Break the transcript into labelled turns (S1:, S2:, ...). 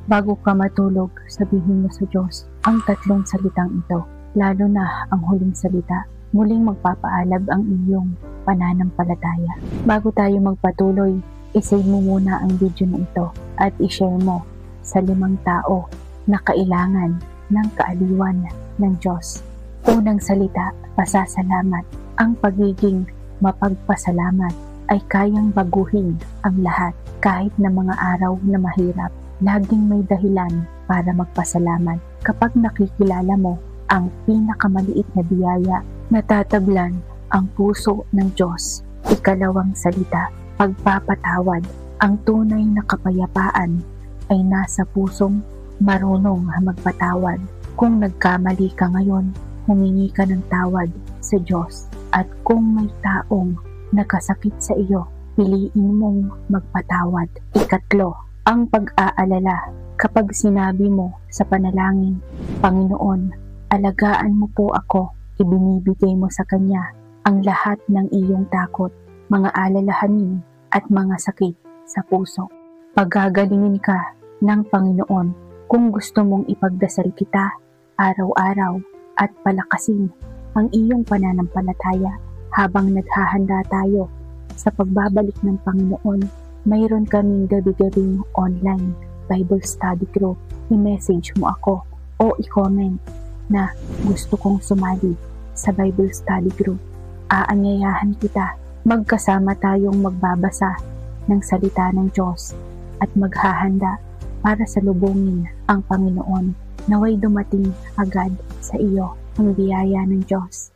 S1: Bago ka matulog, sabihin mo sa Diyos ang 3 salitang ito, lalo na ang huling salita. Muling magpapaalab ang iyong pananampalataya. Bago tayo magpatuloy, isave mo muna ang video na ito at ishare mo sa 5 tao na kailangan ng kaaliwan ng Diyos. Unang salita, pasasalamat. Ang pagiging mapagpasalamat ay kayang baguhin ang lahat. Kahit na mga araw na mahirap, laging may dahilan para magpasalamat. Kapag nakikilala mo ang pinakamaliit na biyaya, natatablan ang puso ng Diyos. Ikalawang salita, pagpapatawad. Ang tunay na kapayapaan ay nasa pusong marunong magpatawad. Kung nagkamali ka ngayon, humingi ka ng tawad sa Diyos. At kung may taong nakasakit sa iyo, piliin mong magpatawad. Ikatlo, ang pag-aalala. Kapag sinabi mo sa panalangin, Panginoon, alagaan mo po ako, ibinibigay mo sa Kanya ang lahat ng iyong takot, mga alalahanin at mga sakit sa puso. Pagagalingin ka ng Panginoon kung gusto mong ipagdasal kita araw-araw at palakasin ang iyong pananampalataya habang naghahanda tayo sa pagbabalik ng Panginoon. Mayroon kaming gabi-gabing online Bible study group. I-message mo ako o i-comment na gusto kong sumali sa Bible study group. Aanyayahan kita. Magkasama tayong magbabasa ng salita ng Diyos at maghahanda para salubungin ang Panginoon. Naway dumating agad sa iyo ang biyaya ng Diyos.